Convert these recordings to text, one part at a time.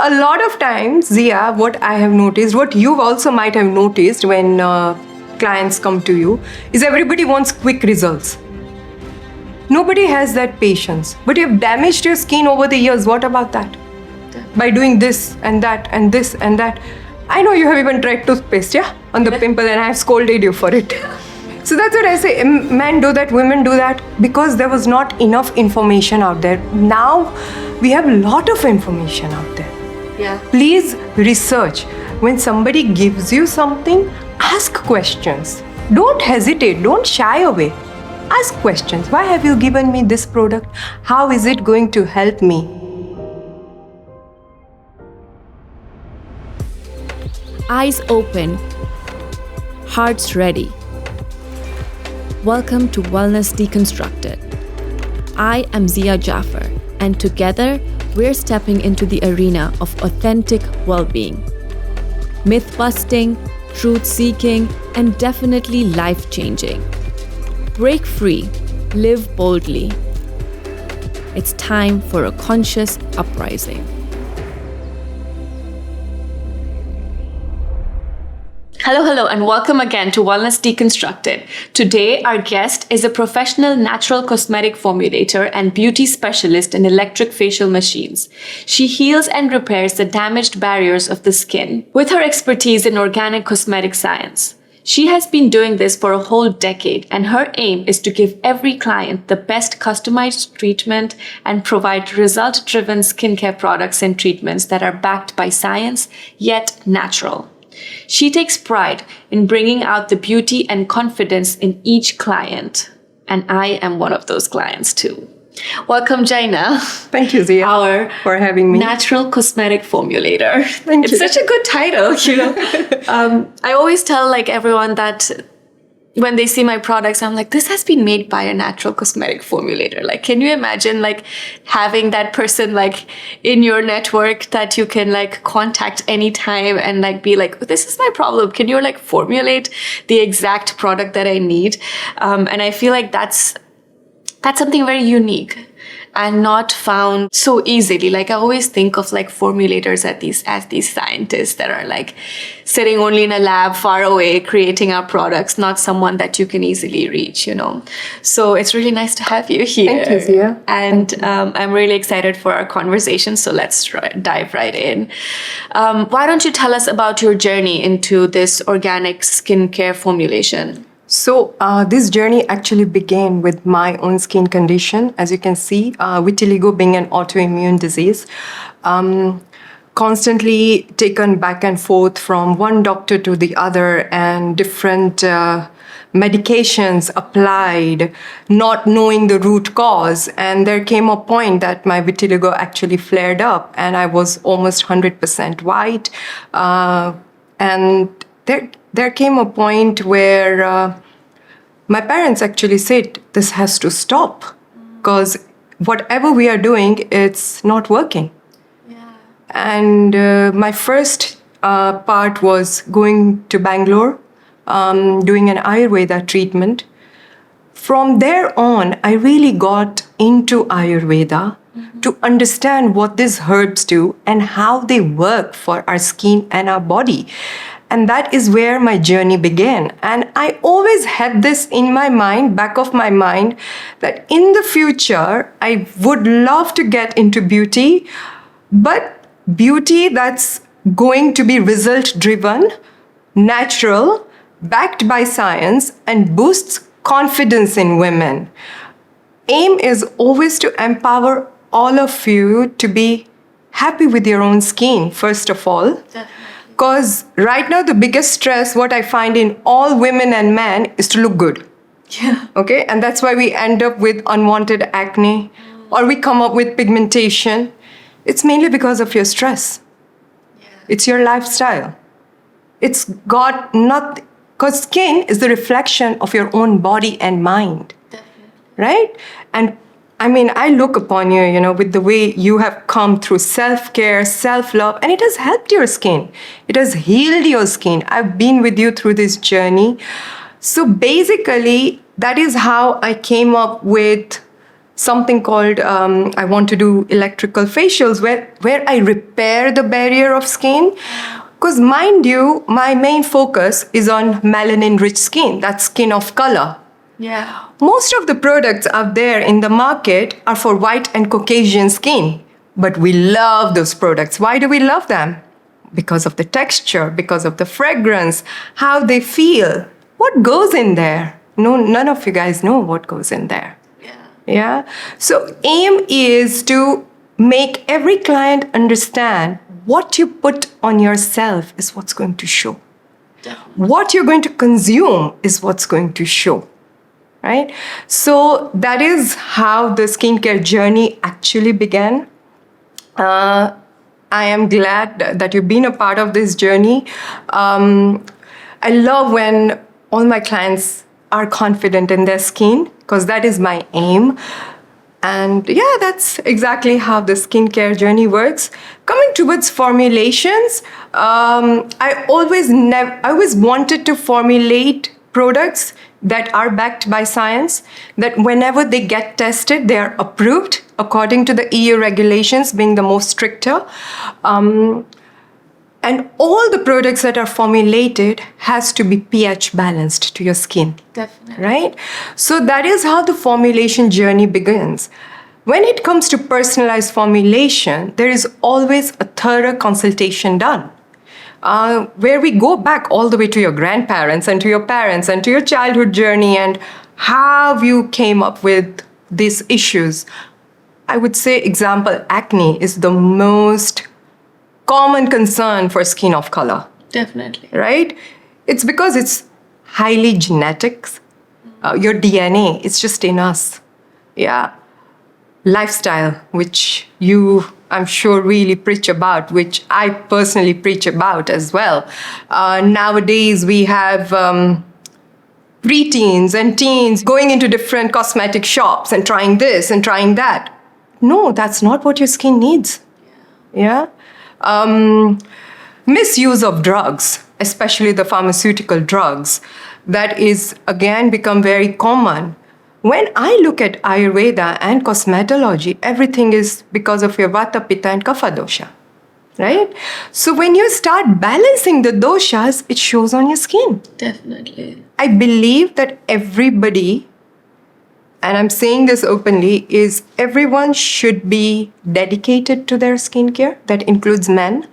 a lot of times, Zia, what I have noticed, what you also might have noticed when clients come to you, is everybody wants quick results. Nobody has that patience. But you've damaged your skin over the years. What about that? By doing this and that and this and that. I know you have even tried toothpaste, on the pimple, and I have scolded you for it. So that's what I say. Men do that, women do that, because there was not enough information out there. Now we have a lot of information out there. Yeah. Please research. When somebody gives you something, ask questions. Don't hesitate. Don't shy away. Ask questions. Why have you given me this product? How is it going to help me? Eyes open, hearts ready. Welcome to Wellness Deconstructed. I am Zia Jaffer, and together we're stepping into the arena of authentic well-being. Myth-busting, truth-seeking, and definitely life-changing. Break free, live boldly. It's time for a conscious uprising. Hello, and welcome again to Wellness Deconstructed. Today, our guest is a professional natural cosmetic formulator and beauty specialist in electric facial machines. She heals and repairs the damaged barriers of the skin with her expertise in organic cosmetic science. She has been doing this for a whole decade, and her aim is to give every client the best customized treatment and provide result-driven skincare products and treatments that are backed by science, yet natural. She takes pride in bringing out the beauty and confidence in each client. And I am one of those clients too. Welcome, Jaina. Thank you, Zia, for having me. Natural cosmetic formulator. Thank you. It's such a good title, I always tell everyone that when they see my products, I'm like, this has been made by a natural cosmetic formulator. Can you imagine having that person in your network that you can contact anytime and be like, this is my problem. Can you formulate the exact product that I need? And I feel like that's something very unique and not found so easily. I always think of formulators as these scientists that are sitting only in a lab far away creating our products, not someone that you can easily reach, So it's really nice to have you here. Thank you, Zia. And I'm really excited for our conversation, so let's dive right in. Why don't you tell us about your journey into this organic skincare formulation? So this journey actually began with my own skin condition. As you can see, vitiligo being an autoimmune disease, constantly taken back and forth from one doctor to the other and different medications applied, not knowing the root cause. And there came a point that my vitiligo actually flared up and I was almost 100% white. And there came a point where my parents actually said, this has to stop because whatever we are doing, it's not working. Yeah. And my first part was going to Bangalore, doing an Ayurveda treatment. From there on, I really got into Ayurveda to understand what these herbs do and how they work for our skin and our body. And that is where my journey began. And I always had this in my mind, back of my mind, that in the future, I would love to get into beauty, but beauty that's going to be result-driven, natural, backed by science, and boosts confidence in women. Aim is always to empower all of you to be happy with your own skin, first of all. Definitely. Because right now, the biggest stress, what I find in all women and men, is to look good. Yeah. Okay? And that's why we end up with unwanted acne or we come up with pigmentation. It's mainly because of your stress. Yeah. It's your lifestyle. It's got not, because skin is the reflection of your own body and mind. Definitely. Right? And I mean, I look upon you, with the way you have come through self-care, self-love, and it has helped your skin. It has healed your skin. I've been with you through this journey. So basically, that is how I came up with something called I want to do electrical facials where I repair the barrier of skin. Because mind you, my main focus is on melanin-rich skin, that's skin of color. Yeah. Most of the products out there in the market are for white and Caucasian skin, but we love those products. Why do we love them? Because of the texture, because of the fragrance, how they feel. What goes in there? No, none of you guys know what goes in there. Yeah. So aim is to make every client understand what you put on yourself is what's going to show. Definitely. What you're going to consume is what's going to show. Right? So that is how the skincare journey actually began. I am glad that you've been a part of this journey. I love when all my clients are confident in their skin, because that is my aim. And yeah, that's exactly how the skincare journey works. Coming towards formulations, I always wanted to formulate products that are backed by science, that whenever they get tested, they are approved according to the EU regulations, being the most stricter. And all the products that are formulated has to be pH balanced to your skin. Definitely. Right? So that is how the formulation journey begins. When it comes to personalized formulation, there is always a thorough consultation done, where we go back all the way to your grandparents and to your parents and to your childhood journey and how you came up with these issues. I would say, example, acne is the most common concern for skin of color. Definitely. Right? It's because it's highly genetics. Your DNA, it's just in us. Yeah. Lifestyle, which you, I'm sure, really preach about, which I personally preach about as well. Nowadays, we have preteens and teens going into different cosmetic shops and trying this and trying that. No, that's not what your skin needs. Yeah. Misuse of drugs, especially the pharmaceutical drugs, that is again become very common. When I look at Ayurveda and cosmetology, everything is because of your Vata, Pitta and Kapha dosha, right? So when you start balancing the doshas, it shows on your skin. Definitely. I believe that everybody, and I'm saying this openly, is everyone should be dedicated to their skincare. That includes men.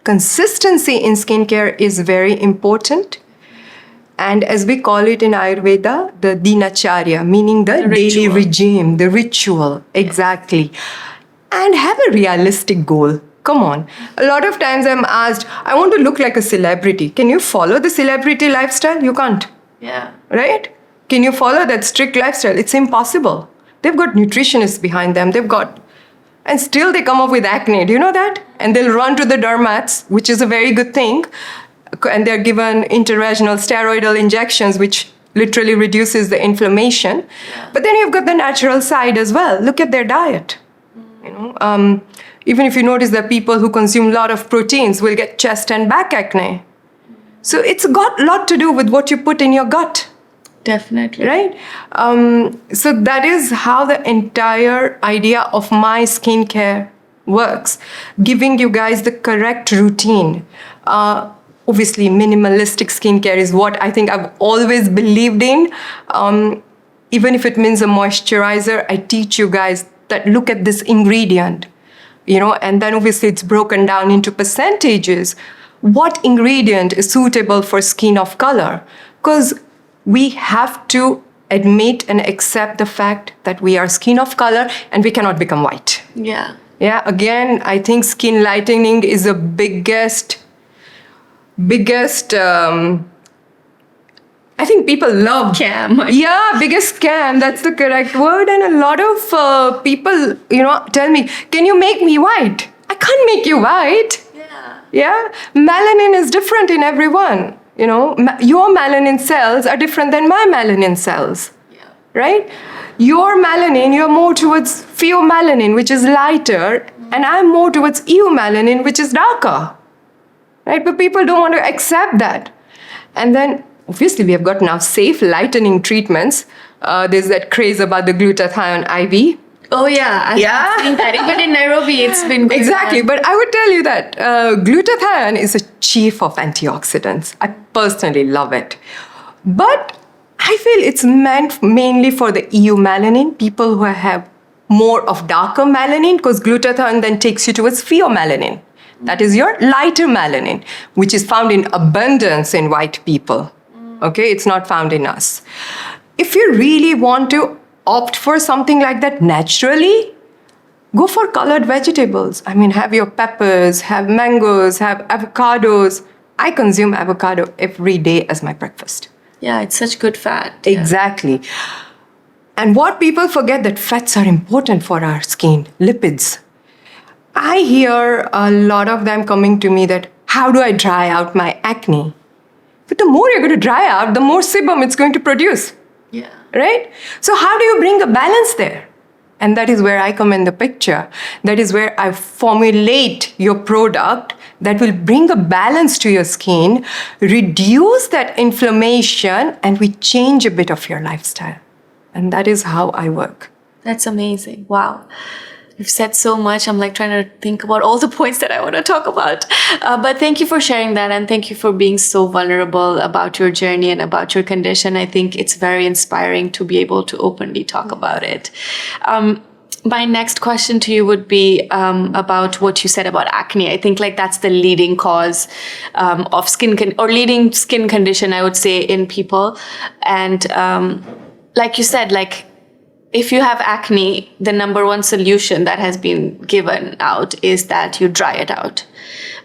Consistency in skincare is very important. And as we call it in Ayurveda, the dinacharya, meaning the daily regime, the ritual, exactly. And have a realistic goal. Come on. A lot of times I'm asked, I want to look like a celebrity. Can you follow the celebrity lifestyle? You can't. Yeah. Right? Can you follow that strict lifestyle? It's impossible. They've got nutritionists behind them. And still they come up with acne. Do you know that? And they'll run to the dermats, which is a very good thing. And they're given intravaginal steroidal injections, which literally reduces the inflammation. Yeah. But then you've got the natural side as well. Look at their diet. You know, even if you notice that people who consume a lot of proteins will get chest and back acne. So it's got a lot to do with what you put in your gut. Definitely. Right? So that is how the entire idea of my skincare works. Giving you guys the correct routine. Obviously, minimalistic skincare is what I think I've always believed in. Even if it means a moisturizer, I teach you guys that look at this ingredient, and then obviously it's broken down into percentages. What ingredient is suitable for skin of color? Because we have to admit and accept the fact that we are skin of color and we cannot become white. Yeah. Yeah, again, I think skin lightening is the biggest, I think people love. Scam. Yeah, biggest scam. That's the correct word. And a lot of people, tell me, can you make me white? I can't make you white. Yeah. Melanin is different in everyone. Your melanin cells are different than my melanin cells. Yeah. Right? Your melanin, you're more towards pheomelanin, which is lighter, and I'm more towards eumelanin, which is darker. Right? But people don't want to accept that. And then obviously we have got now safe lightening treatments. There's that craze about the glutathione IV. Oh yeah, I've seen that. Even in Nairobi, it's been going Exactly, on. but I would tell you that glutathione is a chief of antioxidants. I personally love it. But I feel it's meant mainly for the EU melanin, people who have more of darker melanin, because glutathione then takes you towards pheomelanin. That is your lighter melanin, which is found in abundance in white people. Okay, it's not found in us. If you really want to opt for something like that naturally, go for colored vegetables. I mean, have your peppers, have mangoes, have avocados. I consume avocado every day as my breakfast. Yeah, it's such good fat. Exactly. And what people forget, that fats are important for our skin, lipids. I hear a lot of them coming to me that, how do I dry out my acne? But the more you're going to dry out, the more sebum it's going to produce. Yeah. Right? So how do you bring a balance there? And that is where I come in the picture. That is where I formulate your product that will bring a balance to your skin, reduce that inflammation, and we change a bit of your lifestyle. And that is how I work. That's amazing. Wow. You've said so much. I'm like trying to think about all the points that I want to talk about. But thank you for sharing that. And thank you for being so vulnerable about your journey and about your condition. I think it's very inspiring to be able to openly talk about it. My next question to you would be about what you said about acne. I think like that's the leading cause of leading skin condition, I would say, in people. And like you said, like, if you have acne, the number one solution that has been given out is that you dry it out.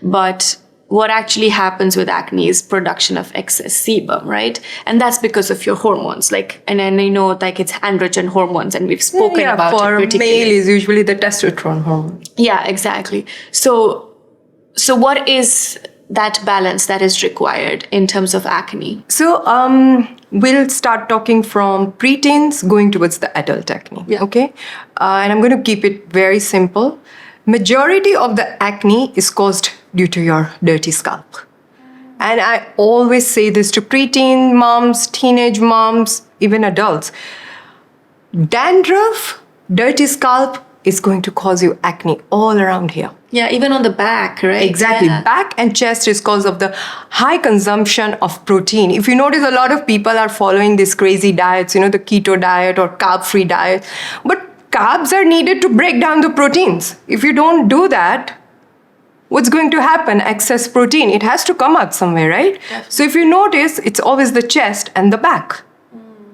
But what actually happens with acne is production of excess sebum, right? And that's because of your hormones. Like, and I know like it's androgen hormones, and we've spoken about it for particularly. male is usually the testosterone hormone. Yeah, exactly. So what is that balance that is required in terms of acne? So we'll start talking from preteens going towards the adult acne. Yeah. Okay, and I'm going to keep it very simple. Majority of the acne is caused due to your dirty scalp. And I always say this to preteen moms, teenage moms, even adults. Dandruff, dirty scalp is going to cause you acne all around here. Yeah, even on the back, right? Exactly. Yeah. Back and chest is because of the high consumption of protein. If you notice, a lot of people are following these crazy diets, the keto diet or carb-free diet. But carbs are needed to break down the proteins. If you don't do that, what's going to happen? Excess protein. It has to come out somewhere, right? Definitely. So if you notice, it's always the chest and the back,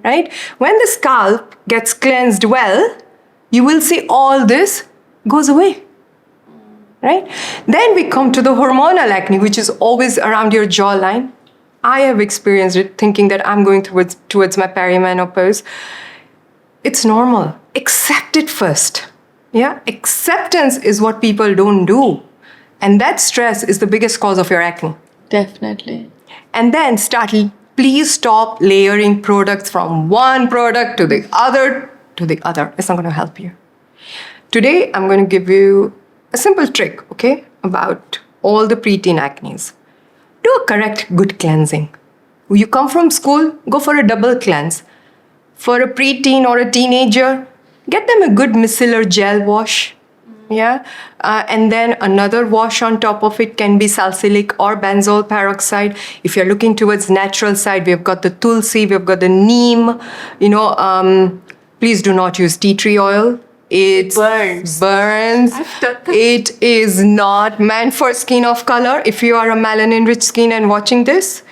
right? When the scalp gets cleansed well, you will see all this goes away. Right? Then we come to the hormonal acne, which is always around your jawline. I have experienced it, thinking that I'm going towards my perimenopause. It's normal. Accept it first. Yeah? Acceptance is what people don't do. And that stress is the biggest cause of your acne. Definitely. And then please stop layering products from one product to the other. It's not going to help you. Today, I'm going to give you a simple trick, okay, about all the preteen acnes. Do a correct, good cleansing. When you come from school, go for a double cleanse. For a preteen or a teenager, get them a good micellar gel wash. Yeah, and then another wash on top of it can be salicylic or benzoyl peroxide. If you're looking towards natural side, we've got the tulsi, we've got the neem. Please do not use tea tree oil. It burns. It is not meant for skin of color. If you are a melanin-rich skin and watching this,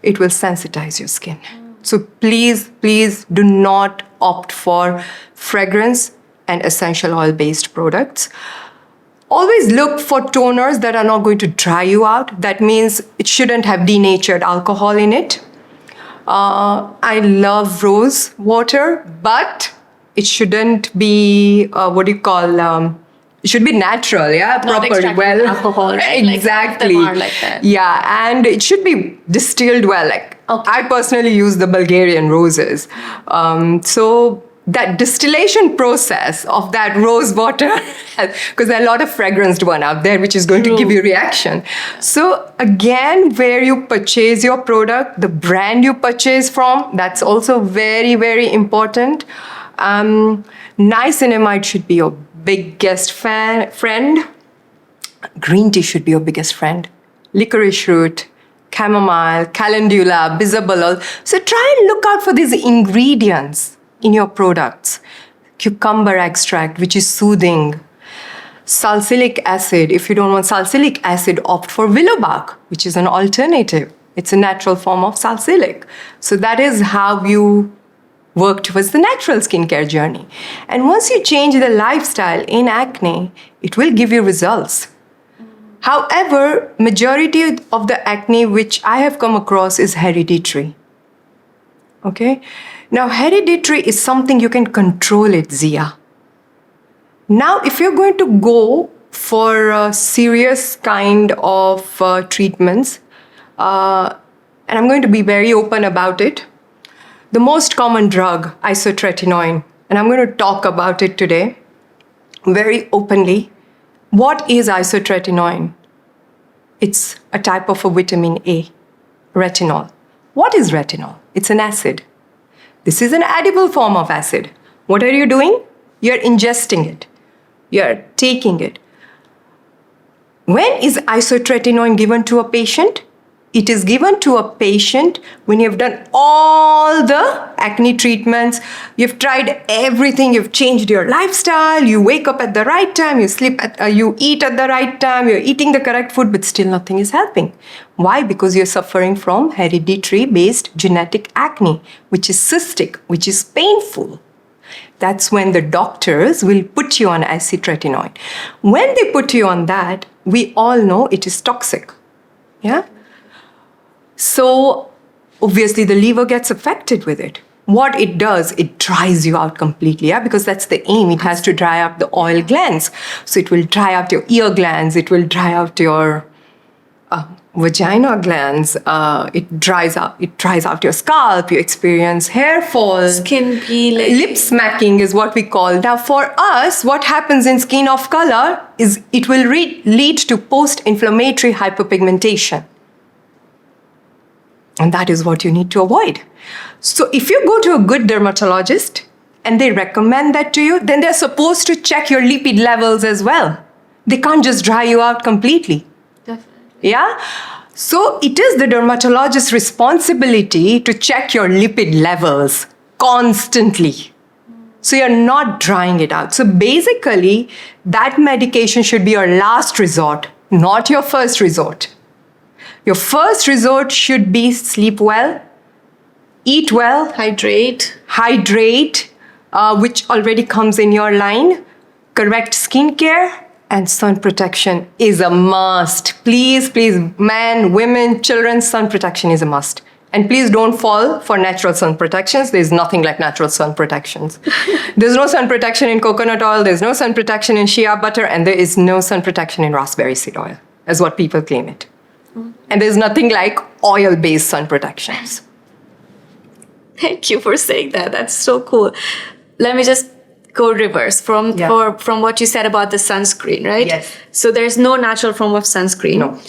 it will sensitize your skin. So please, please do not opt for fragrance and essential oil-based products. Always look for toners that are not going to dry you out. That means it shouldn't have denatured alcohol in it. I love rose water, but it shouldn't be, it should be natural, yeah? Not extracted alcohol, right? Exactly. Like like that. Yeah, and it should be distilled well. Like, Okay. I personally use the Bulgarian roses. So that distillation process of that rose water, because there are a lot of fragranced one out there, which is going to give you reaction. So again, where you purchase your product, the brand you purchase from, that's also very, very important. Niacinamide should be your biggest friend. Green tea should be your biggest friend. Licorice root, chamomile, calendula, bisabolol. So try and look out for these ingredients in your products. Cucumber extract, which is soothing. Salicylic acid. If you don't want salicylic acid, opt for willow bark, which is an alternative. It's a natural form of salicylic. So that is how you work towards the natural skincare journey. And once you change the lifestyle in acne, it will give you results. However, majority of the acne which I have come across is hereditary. Okay? Now, hereditary is something you can control it, Zia. Now, if you're going to go for a serious kind of treatments, and I'm going to be very open about it, the most common drug, isotretinoin, and I'm going to talk about it today very openly. What is isotretinoin? It's a type of a vitamin A, retinol. What is retinol? It's an acid. This is an edible form of acid. What are you doing? You're ingesting it. You're taking it. When is isotretinoin given to a patient? It is given to a patient when you've done all the acne treatments, you've tried everything, you've changed your lifestyle, you wake up at the right time, you eat at the right time, you're eating the correct food, but still nothing is helping. Why? Because you're suffering from hereditary-based genetic acne, which is cystic, which is painful. That's when the doctors will put you on isotretinoin. When they put you on that, we all know it is toxic. Yeah? So obviously the liver gets affected with it. What it does, it dries you out completely, yeah? Because that's the aim. It has to dry up the oil glands. So it will dry out your ear glands. It will dry out your vagina glands. It dries out your scalp. You experience hair fall. Skin peeling. Lip smacking is what we call. Now for us, what happens in skin of color is it will lead to post-inflammatory hyperpigmentation. And that is what you need to avoid. So if you go to a good dermatologist and they recommend that to you, then they're supposed to check your lipid levels as well. They can't just dry you out completely. Definitely. Yeah? So it is the dermatologist's responsibility to check your lipid levels constantly. So you're not drying it out. So basically, that medication should be your last resort, not your first resort. Your first resort should be sleep well, eat well, Hydrate, which already comes in your line, correct skincare, and sun protection is a must. Please, men, women, children, sun protection is a must. And please don't fall for natural sun protections. There's nothing like natural sun protections. There's no sun protection in coconut oil, there's no sun protection in shea butter, and there is no sun protection in raspberry seed oil, as what people claim it. And there's nothing like oil-based sun protections. Thank you for saying that. That's so cool. Let me just go reverse from what you said about the sunscreen, right? Yes. So there's no natural form of sunscreen. No.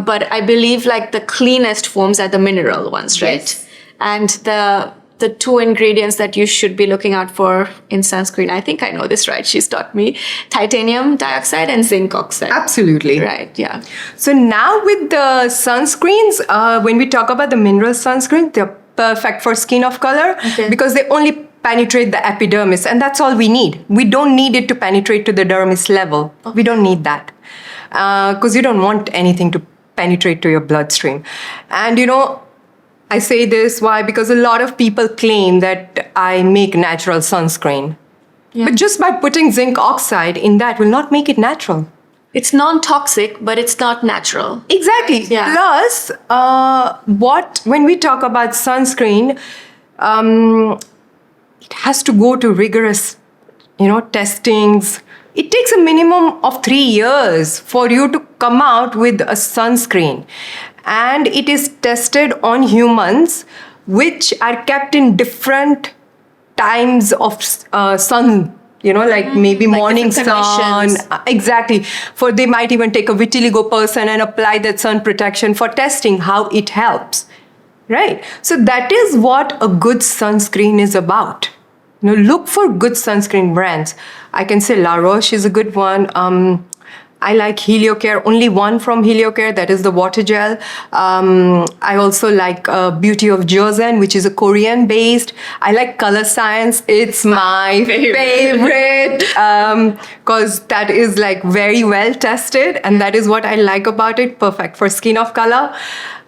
But I believe like the cleanest forms are the mineral ones, right? Yes. And the two ingredients that you should be looking out for in sunscreen, I think I know this right, she's taught me, titanium dioxide and zinc oxide. Absolutely. Right, yeah. So now with the sunscreens, when we talk about the mineral sunscreen, they're perfect for skin of color because they only penetrate the epidermis, and that's all we need. We don't need it to penetrate to the dermis level. Okay. We don't need that because you don't want anything to penetrate to your bloodstream. And I say this, why? Because a lot of people claim that I make natural sunscreen. Yeah. But just by putting zinc oxide in that will not make it natural. It's non-toxic, but it's not natural. Exactly. Right? Yeah. Plus, when we talk about sunscreen, it has to go to rigorous, testings. It takes a minimum of 3 years for you to come out with a sunscreen. And it is tested on humans, which are kept in different times of sun. Like maybe Like morning different sun. conditions. Exactly. They might even take a vitiligo person and apply that sun protection for testing how it helps. Right. So that is what a good sunscreen is about. Look for good sunscreen brands. I can say La Roche is a good one. I like HelioCare, only one from HelioCare, that is the water gel. I also like Beauty of Joseon, which is a Korean based. I like Color Science. It's my favorite because that is like very well tested, and that is what I like about it. Perfect for skin of color.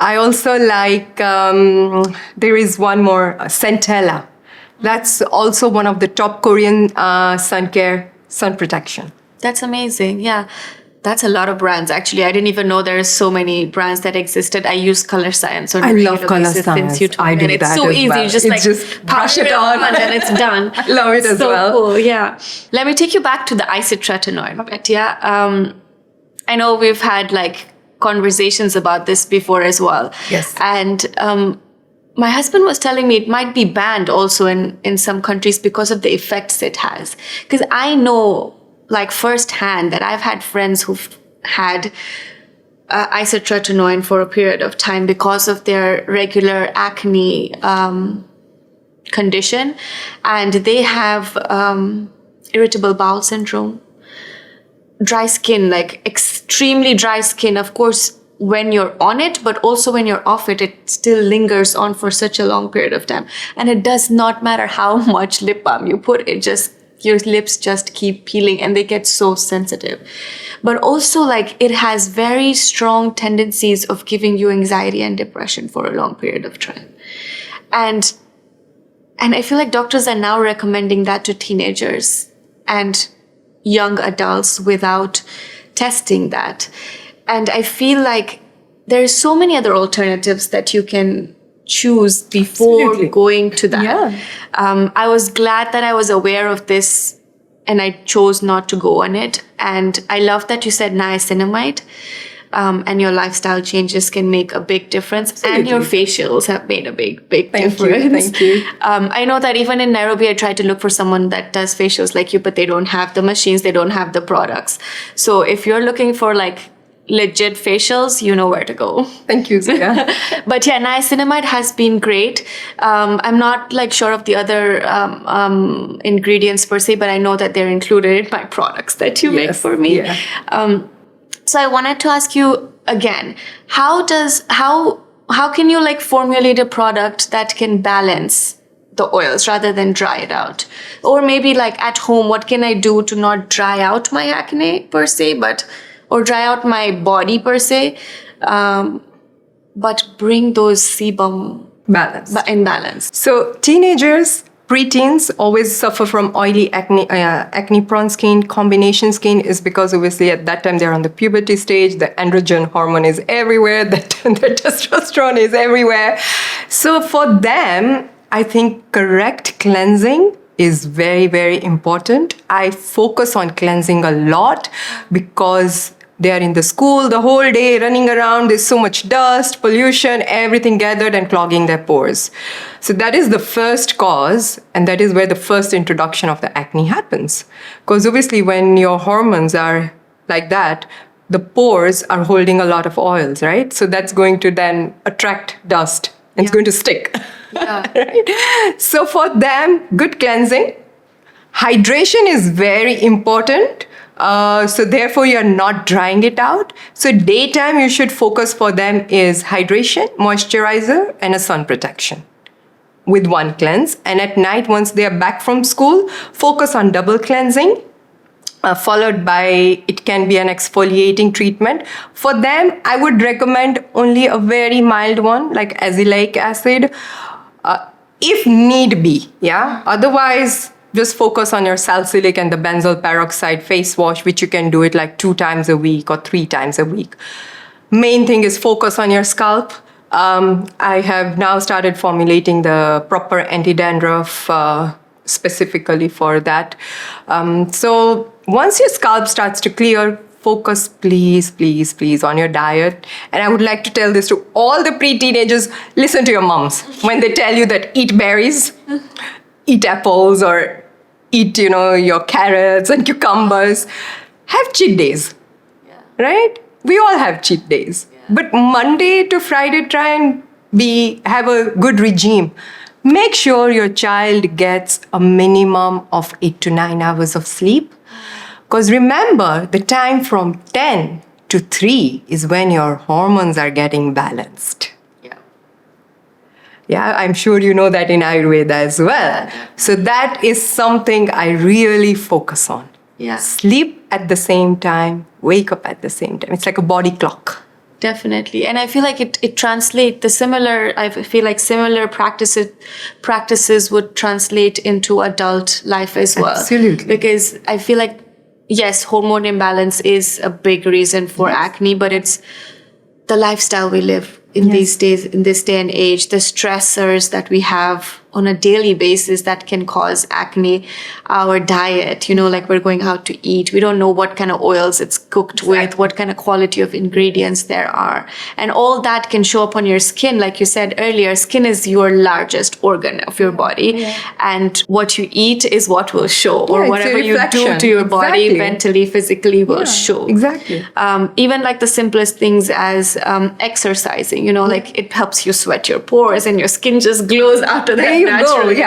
I also like, there is one more, Centella. That's also one of the top Korean sun protection. That's amazing. Yeah. That's a lot of brands, actually. I didn't even know there are so many brands that existed. I use Color Science on a regular basis since you told me. And it's so easy. Well. Just brush it on and it's done. I love it as well. So cool, yeah. Let me take you back to the isotretinoin. But yeah, I know we've had conversations about this before as well. Yes. And my husband was telling me it might be banned also in some countries because of the effects it has. Because I know firsthand that I've had friends who've had isotretinoin for a period of time because of their regular acne condition, and they have irritable bowel syndrome, dry skin, extremely dry skin. Of course, when you're on it, but also when you're off it, it still lingers on for such a long period of time. And it does not matter how much lip balm you put, your lips just keep peeling and they get so sensitive. But also it has very strong tendencies of giving you anxiety and depression for a long period of time. And I feel like doctors are now recommending that to teenagers and young adults without testing that. And I feel like there's so many other alternatives that you can choose before going to that. Yeah. I was glad that I was aware of this and I chose not to go on it. And I love that you said niacinamide, and your lifestyle changes can make a big difference. Absolutely. And your facials have made a big difference. Thank you. I know that even in Nairobi, I tried to look for someone that does facials like you, but they don't have the machines, they don't have the products. So if you're looking for legit facials, you know where to go. Thank you, Zia. But yeah, niacinamide has been great. I'm not sure of the other ingredients per se, but I know that they're included in my products that you make for me. Yeah. So I wanted to ask you again, how can you formulate a product that can balance the oils rather than dry it out? Or maybe at home, what can I do to not dry out my acne per se, or dry out my body per se, but bring those sebum in balance? So teenagers, preteens always suffer from oily acne-prone skin. Combination skin is because obviously at that time they're on the puberty stage, the androgen hormone is everywhere, the testosterone is everywhere. So for them, I think correct cleansing is very, very important. I focus on cleansing a lot because they are in the school the whole day running around. There's so much dust, pollution, everything gathered and clogging their pores. So that is the first cause, and that is where the first introduction of the acne happens. Because obviously when your hormones are like that, the pores are holding a lot of oils, right? So that's going to then attract dust and it's going to stick. Yeah. Right? So for them, good cleansing. Hydration is very important. So therefore, you're not drying it out. So daytime, you should focus for them is hydration, moisturizer, and a sun protection with one cleanse. And at night, once they are back from school, focus on double cleansing, followed by, it can be an exfoliating treatment. For them, I would recommend only a very mild one, like azelaic acid, if need be, yeah? Otherwise, just focus on your salicylic and the benzoyl peroxide face wash, which you can do it 2 times a week or 3 times a week. Main thing is focus on your scalp. I have now started formulating the proper anti-dandruff specifically for that. So once your scalp starts to clear, focus please on your diet. And I would like to tell this to all the pre-teenagers, listen to your moms when they tell you that eat berries. eat apples or eat, your carrots and cucumbers. Have cheat days, right? We all have cheat days. But Monday to Friday, try and have a good regime. Make sure your child gets a minimum of 8 to 9 hours of sleep. Because remember, the time from 10 to 3 is when your hormones are getting balanced. Yeah, I'm sure you know that in Ayurveda as well. So that is something I really focus on. Yeah. Sleep at the same time, wake up at the same time. It's like a body clock. Definitely. And I feel like it translates similar practices would translate into adult life as well. Absolutely. Because I feel like, yes, hormone imbalance is a big reason for acne, but it's the lifestyle we live in these days, in this day and age, the stressors that we have on a daily basis that can cause acne, our diet, like we're going out to eat. We don't know what kind of oils it's cooked with, what kind of quality of ingredients there are. And all that can show up on your skin. Like you said earlier, skin is your largest organ of your body. Yeah. And what you eat is what will show, or whatever you do to your body, mentally, physically will show. Exactly. Even like the simplest things as exercising, like it helps you sweat your pores and your skin just glows after that. Naturally.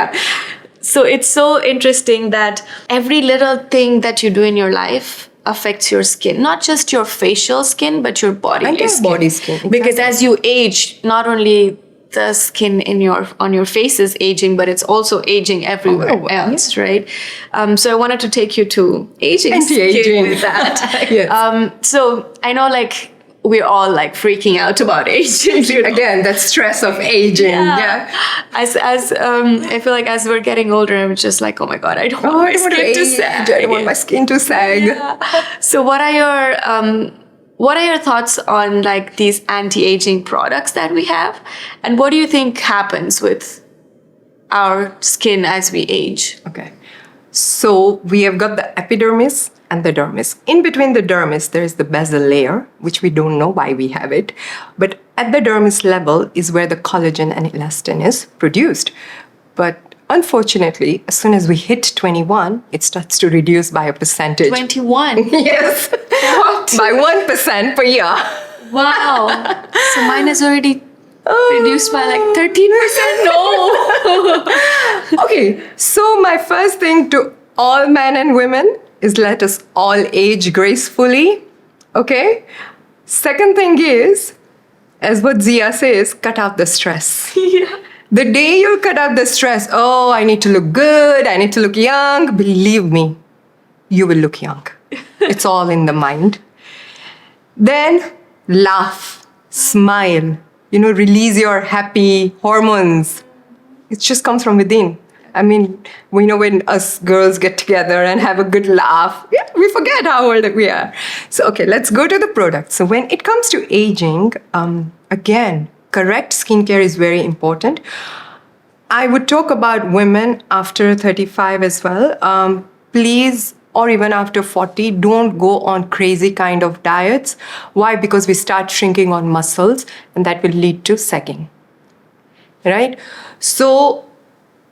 So it's so interesting that every little thing that you do in your life affects your skin, not just your facial skin, but your body skin. Body skin. Exactly. Because as you age, not only the skin on your face is aging, but it's also aging everywhere else, right? So I wanted to take you to aging skin with that. Yes. So I know we're all freaking out about aging. Again, that stress of aging. Yeah. As I feel like as we're getting older, I'm just like, oh my God, I don't want my skin to sag. I don't want my skin to sag. Yeah. So what are your thoughts on these anti-aging products that we have? And what do you think happens with our skin as we age? Okay. So we have got the epidermis and the dermis. In between the dermis, there is the basal layer, which we don't know why we have it. But at the dermis level is where the collagen and elastin is produced. But unfortunately, as soon as we hit 21, it starts to reduce by a percentage. 21? Yes. What? By 1% per year. Wow. So mine is already reduced by 13%? No. Okay. So my first thing to all men and women is let us all age gracefully. Okay? Second thing is, as what Zia says, cut out the stress. Yeah. The day you cut out the stress, I need to look good, I need to look young, believe me, you will look young. It's all in the mind. Then laugh, smile, release your happy hormones. It just comes from within. I mean, we know when us girls get together and have a good laugh, we forget how old we are. So, okay, let's go to the products. So when it comes to aging, again, correct skincare is very important. I would talk about women after 35 as well. Please, or even after 40, don't go on crazy kind of diets. Why? Because we start shrinking on muscles and that will lead to sagging. Right? So,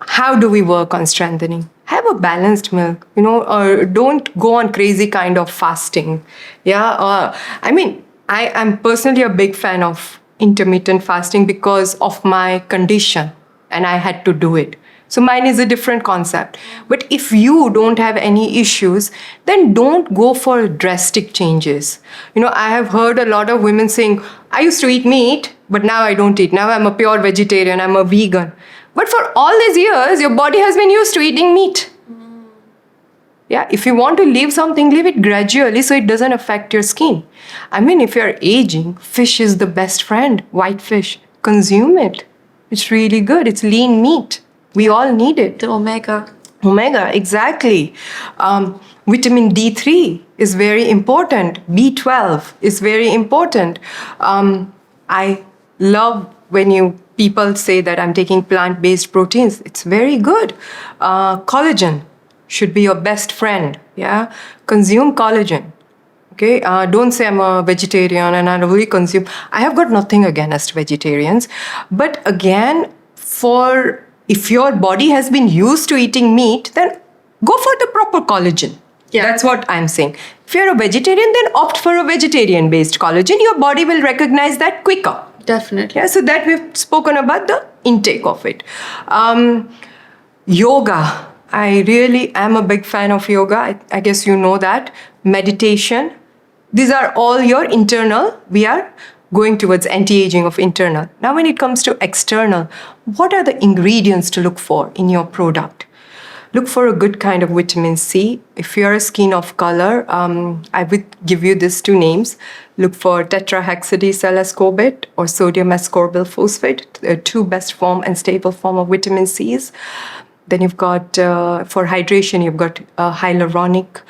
how do we work on strengthening? Have a balanced milk, or don't go on crazy kind of fasting. Yeah. I am personally a big fan of intermittent fasting because of my condition and I had to do it. So mine is a different concept. But if you don't have any issues, then don't go for drastic changes. I have heard a lot of women saying, I used to eat meat, but now I don't eat. Now I'm a pure vegetarian, I'm a vegan. But for all these years, your body has been used to eating meat. Yeah, if you want to leave something, leave it gradually so it doesn't affect your skin. If you're aging, fish is the best friend, white fish. Consume it. It's really good. It's lean meat. We all need it. The omega. Omega, exactly. Vitamin D3 is very important. B12 is very important. I love when people say that I'm taking plant-based proteins. It's very good. Collagen should be your best friend. Yeah, consume collagen. Okay, don't say I'm a vegetarian and I only consume. I have got nothing against vegetarians, but again, for if your body has been used to eating meat, then go for the proper collagen. Yeah. That's what I'm saying. If you're a vegetarian, then opt for a vegetarian-based collagen. Your body will recognize that quicker. Definitely. Yeah, so that we've spoken about the intake of it. Yoga. I really am a big fan of yoga. I guess you know that. Meditation. These are all your internal. We are going towards anti-aging of internal. Now, when it comes to external, what are the ingredients to look for in your product? Look for a good kind of vitamin C. If you're a skin of color, I would give you these two names. Look for tetrahexadecel ascorbate or sodium ascorbyl phosphate, the two best form and stable form of vitamin Cs. Then you've got, for hydration, you've got hyaluronic,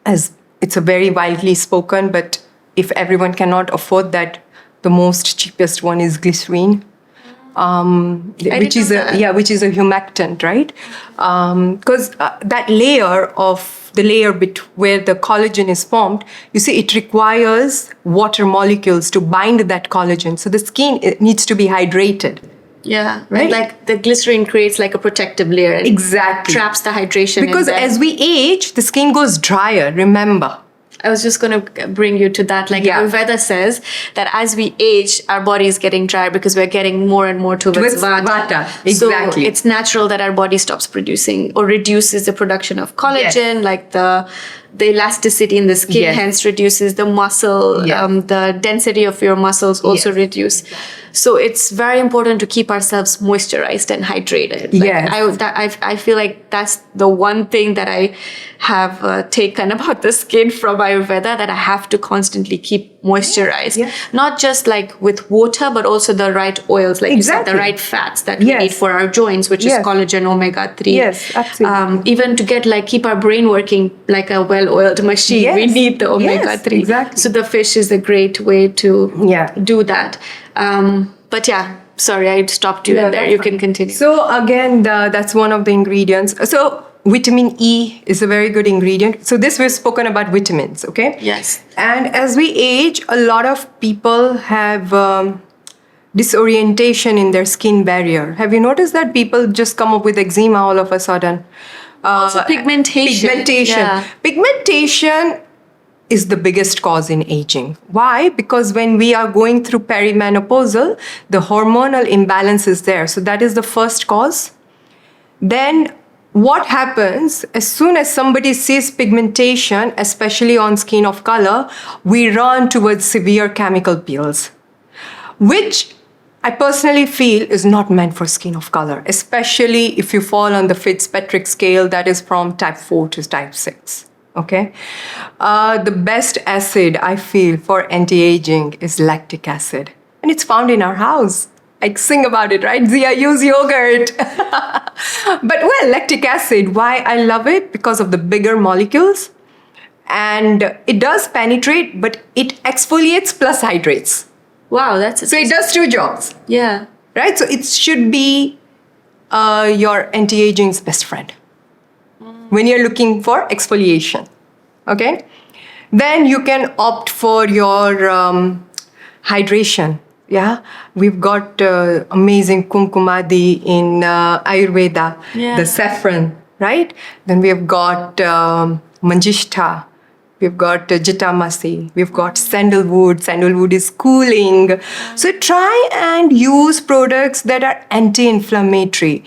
as it's a very widely spoken, but if everyone cannot afford that, the most cheapest one is glycerine. Which is a humectant, right? Because that layer where the collagen is formed, you see, it requires water molecules to bind that collagen. So the skin needs to be hydrated. Yeah, right. And like the glycerin creates like a protective layer. And exactly. Traps the hydration. Because as we age, the skin goes drier. Remember. I was just going to bring you to that. Like Ayurveda says that as we age, our body is getting drier because we're getting more and more towards vata. Exactly. So it's natural that our body stops producing or reduces the production of collagen, like the elasticity in the skin, hence reduces the muscle, the density of your muscles also reduce. So it's very important to keep ourselves moisturized and hydrated. I feel like that's the one thing that I have taken about the skin from Ayurveda, that I have to constantly keep moisturized. Yeah. Not just like with water, but also the right oils, like you said, the right fats that we need for our joints, which is collagen, omega-3. Yes, absolutely. Even to keep our brain working like a well-oiled machine, we need the omega-3. Yes, exactly. So the fish is a great way to do that. But sorry, I stopped you there. You can continue. So again, that's one of the ingredients. So vitamin E is a very good ingredient. So this we've spoken about vitamins, okay? Yes. And as we age, a lot of people have disorientation in their skin barrier. Have you noticed that people just come up with eczema all of a sudden? Also pigmentation. Pigmentation is the biggest cause in aging. Why? Because when we are going through perimenopausal, the hormonal imbalance is there. So that is the first cause. Then what happens as soon as somebody sees pigmentation, especially on skin of color, we run towards severe chemical peels, which I personally feel is not meant for skin of color, especially if you fall on the Fitzpatrick scale, that is from type 4 to type 6. Okay. The best acid I feel for anti-aging is lactic acid. And it's found in our house. I sing about it, right? Zia, use yogurt. But lactic acid, why I love it? Because of the bigger molecules. And it does penetrate, but it exfoliates plus hydrates. Wow, that's so it does two jobs. Yeah. Right? So it should be your anti-aging's best friend. When you're looking for exfoliation, okay? Then you can opt for your hydration, We've got amazing kumkumadi in Ayurveda, the saffron, right? Then we have got manjishta, we've got jitamasi, we've got sandalwood. Sandalwood is cooling. So try and use products that are anti-inflammatory.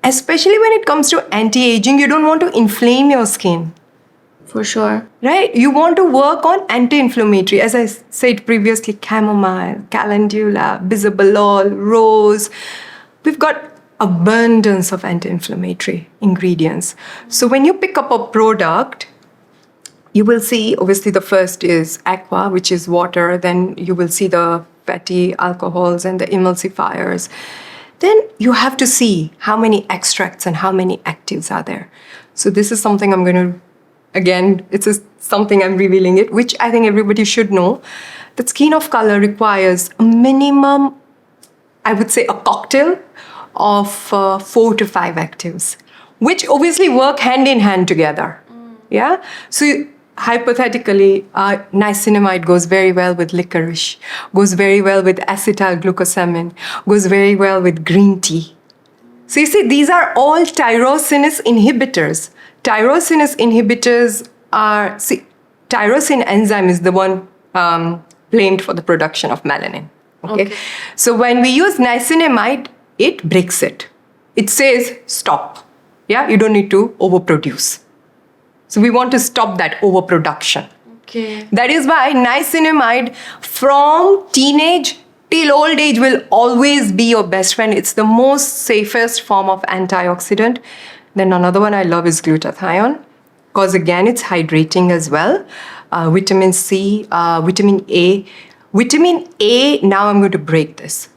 Especially when it comes to anti-aging, you don't want to inflame your skin. For sure. Right? You want to work on anti-inflammatory. As I said previously, chamomile, calendula, bisabolol, rose. We've got abundance of anti-inflammatory ingredients. So when you pick up a product, you will see, obviously the first is aqua, which is water. Then you will see the fatty alcohols and the emulsifiers. Then you have to see how many extracts and how many actives are there. So this is something I'm going to, again, something I'm revealing it, which I think everybody should know. That skin of color requires a minimum, I would say a cocktail of 4 to 5 actives, which obviously work hand in hand together. Yeah. So hypothetically, niacinamide goes very well with licorice, goes very well with acetylglucosamine, goes very well with green tea. So you see, these are all tyrosinase inhibitors. Tyrosinase inhibitors are, tyrosine enzyme is the one blamed for the production of melanin. Okay. So when we use niacinamide, it breaks it. It says, stop. Yeah, you don't need to overproduce. So we want to stop that overproduction. Okay. That is why niacinamide from teenage till old age will always be your best friend. It's the most safest form of antioxidant. Then another one I love is glutathione, because again, it's hydrating as well. Vitamin C, vitamin A. Vitamin A, now I'm going to break this.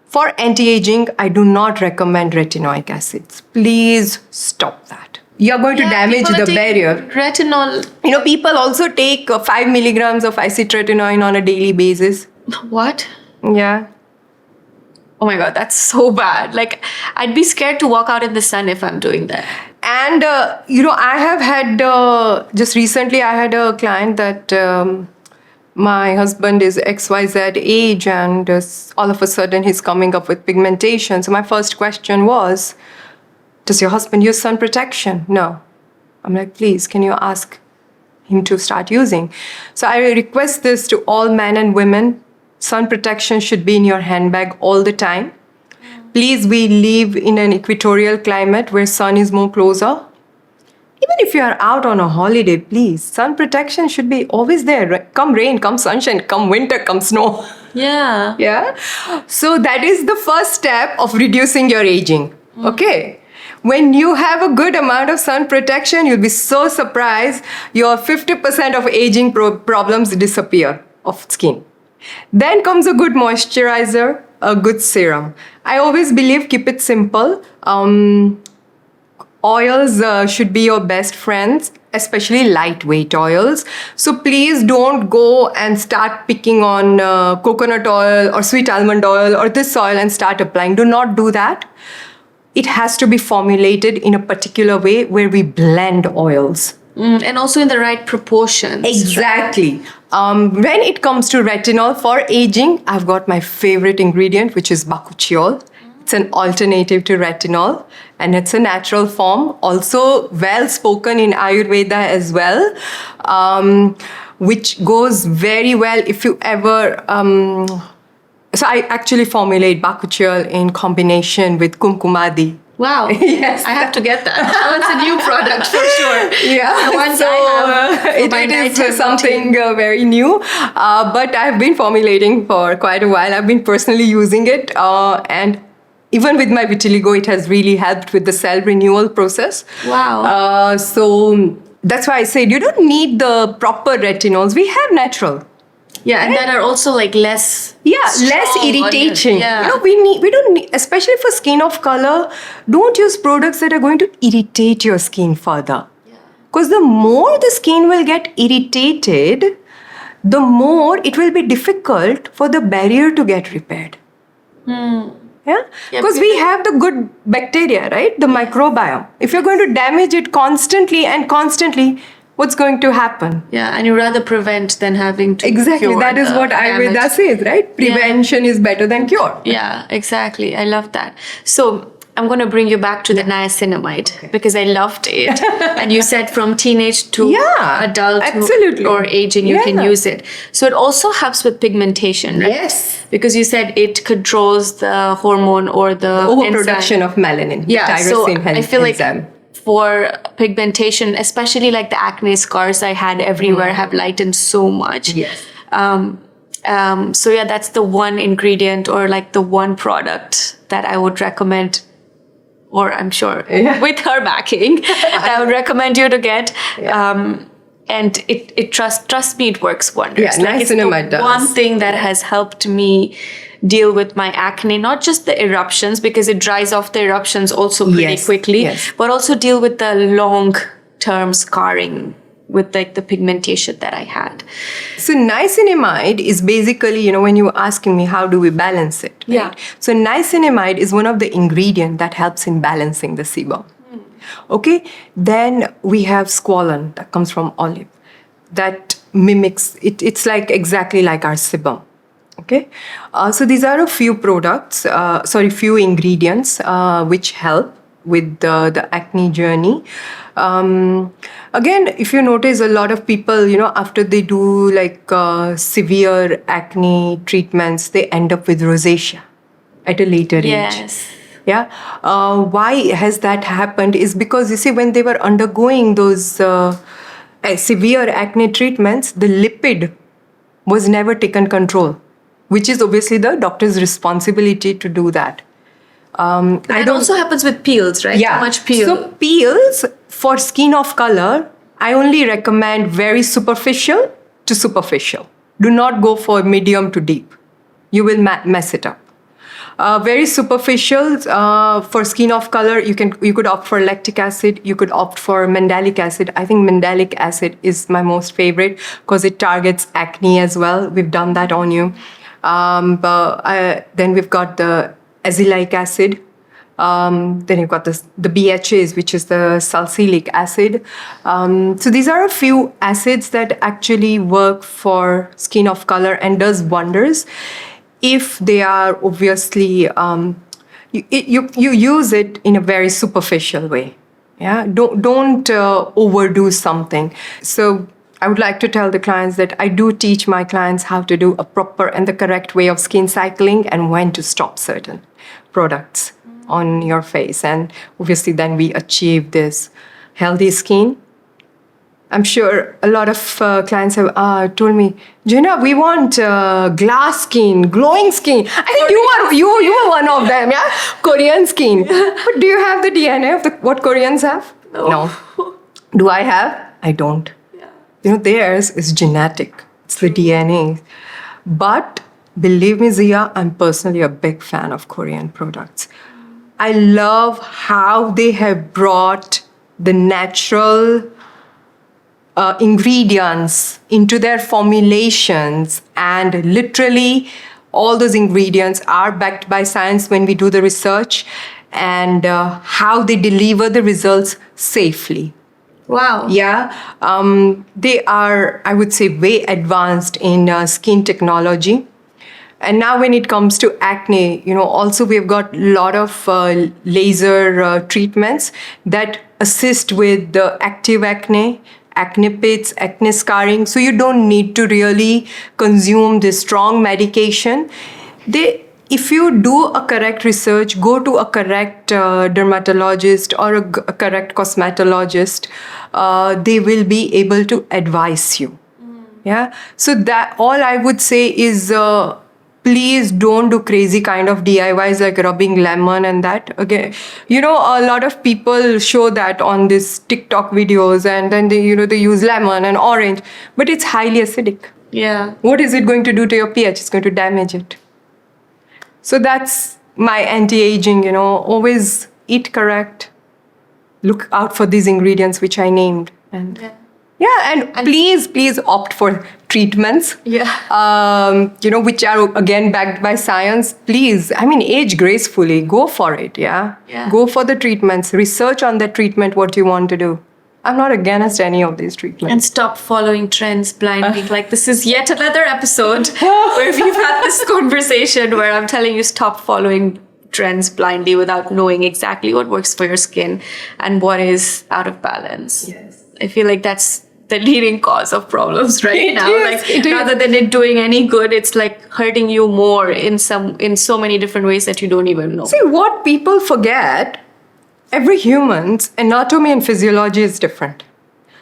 For anti-aging, I do not recommend retinoic acids. Please stop that. You're going to damage the barrier. Retinol. You know, people also take 5 milligrams of isotretinoin on a daily basis. What? Yeah. Oh my God, that's so bad. Like, I'd be scared to walk out in the sun if I'm doing that. And, I have had, just recently I had a client that my husband is XYZ age and all of a sudden he's coming up with pigmentation. So my first question was, does your husband use sun protection? No. I'm like, please, can you ask him to start using? So I request this to all men and women. Sun protection should be in your handbag all the time. Please, we live in an equatorial climate where sun is more closer. Even if you are out on a holiday, please, sun protection should be always there. Come rain, come sunshine, come winter, come snow. Yeah. Yeah. So that is the first step of reducing your aging. Okay. When you have a good amount of sun protection, you'll be so surprised your 50% of aging problems disappear of skin. Then comes a good moisturizer, a good serum. I always believe keep it simple. Oils should be your best friends, especially lightweight oils. So please don't go and start picking on coconut oil or sweet almond oil or this oil and start applying. Do not do that. It has to be formulated in a particular way where we blend oils. And also in the right proportions. Exactly. When it comes to retinol for aging, I've got my favorite ingredient, which is bakuchiol. It's an alternative to retinol and it's a natural form, also well spoken in Ayurveda as well, which goes very well if you ever... So I actually formulate bakuchiol in combination with kumkumadi. Wow. Yes. I have to get that. That's a new product for sure. Yeah. The ones so I have it is something very new. But I've been formulating for quite a while. I've been personally using it. And even with my vitiligo, it has really helped with the cell renewal process. Wow. So that's why I said you don't need the proper retinols. We have natural. Yeah, and that are also like less less irritating. Yeah. You know, we don't need, especially for skin of color, don't use products that are going to irritate your skin further. Because the more the skin will get irritated, the more it will be difficult for the barrier to get repaired. Yeah? Because we have the good bacteria, right? The microbiome. If you're going to damage it constantly, what's going to happen? Yeah, and you rather prevent than having to Exactly, that is what Ayurveda says, right? Prevention is better than cure. Yeah, exactly. I love that. So I'm going to bring you back to the niacinamide because I loved it. And you said from teenage to adult or aging, you can use it. So it also helps with pigmentation, right? Yes. Because you said it controls the hormone or the overproduction of melanin. Yeah, so I feel like enzyme. For pigmentation, especially like the acne scars I had everywhere have lightened so much. Yes. So yeah, that's the one ingredient or like the one product that I would recommend, or I'm sure with her backing, I would recommend you to get. And trust me, it works wonders. Yeah, niacinamide does. One thing that has helped me deal with my acne, not just the eruptions, because it dries off the eruptions also pretty quickly, but also deal with the long-term scarring with like the pigmentation that I had. So niacinamide is basically, when you were asking me how do we balance it, right? Yeah. So niacinamide is one of the ingredients that helps in balancing the sebum. Okay, then we have squalane that comes from olive. That mimics it. It's like exactly like our sebum. Okay, so these are a few products, few ingredients which help with the acne journey. Again, if you notice, a lot of people, after they do like severe acne treatments, they end up with rosacea at a later age. Yes. Yeah. Why has that happened is because, you see, when they were undergoing those severe acne treatments, the lipid was never taken control, which is obviously the doctor's responsibility to do that. It also happens with peels, right? Yeah. Too much peel. So peels for skin of color, I only recommend very superficial to superficial. Do not go for medium to deep. You will mess it up. Very superficial for skin of color, you could opt for lactic acid. You could opt for mandelic acid. I think mandelic acid is my most favorite because it targets acne as well. We've done that on you. Then we've got the azelaic acid. Then you've got the BHAs, which is the salicylic acid. So these are a few acids that actually work for skin of color and does wonders. If they are obviously, you use it in a very superficial way. Yeah, don't overdo something. So I would like to tell the clients that I do teach my clients how to do a proper and the correct way of skin cycling and when to stop certain products on your face. And obviously then we achieve this healthy skin. I'm sure a lot of clients have told me, Jaina, we want glass skin, glowing skin. I think you are one of them, yeah? Korean skin. But do you have the DNA of what Koreans have? No. Do I have? I don't. Yeah. Theirs is genetic. It's the DNA. But believe me, Zia, I'm personally a big fan of Korean products. I love how they have brought the natural ingredients into their formulations, and literally all those ingredients are backed by science when we do the research, and how they deliver the results safely. Wow. Yeah. They are, I would say, way advanced in skin technology. And now when it comes to acne, also we've got a lot of laser treatments that assist with the active acne pits, acne scarring. So you don't need to really consume this strong medication. If you do a correct research, go to a correct dermatologist or a correct cosmetologist, they will be able to advise you. Yeah. So that all I would say is, please don't do crazy kind of DIYs like rubbing lemon and that. Again, a lot of people show that on these TikTok videos, and then they use lemon and orange, but it's highly acidic. Yeah. What is it going to do to your pH? It's going to damage it. So that's my anti-aging, always eat correct. Look out for these ingredients which I named. And and please opt for treatments. Yeah. Which are again backed by science. Please, age gracefully. Go for it. Yeah. Go for the treatments. Research on the treatment what you want to do. I'm not against any of these treatments. And stop following trends blindly. Like, this is yet another episode where we've had this conversation where I'm telling you stop following trends blindly without knowing exactly what works for your skin and what is out of balance. Yes. I feel like that's the leading cause of problems right now. It is. Rather than it doing any good, it's like hurting you more in so many different ways that you don't even know. See, what people forget, every human's anatomy and physiology is different.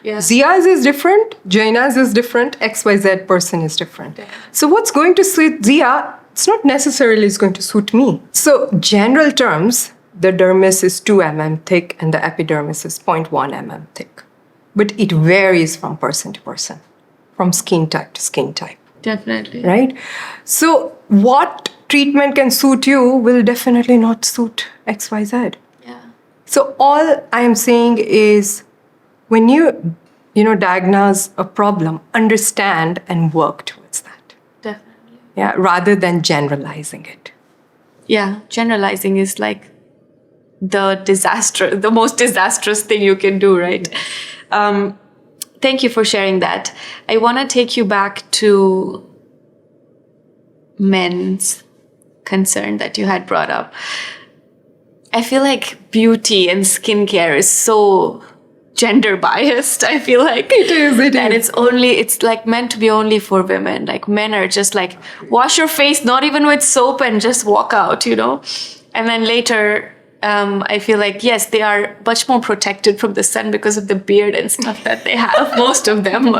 Yeah. Zia's is different, Jaina's is different, XYZ person is different. Yeah. So what's going to suit Zia, it's not necessarily is going to suit me. So general terms, the dermis is 2 mm thick and the epidermis is 0.1 mm thick. But it varies from person to person, from skin type to skin type. Definitely. Right? So what treatment can suit you will definitely not suit XYZ. Yeah. So all I am saying is, when you diagnose a problem, understand and work towards that. Definitely. Yeah, rather than generalizing it. Yeah, generalizing is like the most disastrous thing you can do, right? Thank you for sharing that. I want to take you back to men's concern that you had brought up. I feel like beauty and skincare is so gender biased. I feel like it is. And it's like meant to be only for women. Like men are just like, wash your face, not even with soap, and just walk out, And then later, I feel like, yes, they are much more protected from the sun because of the beard and stuff that they have, most of them.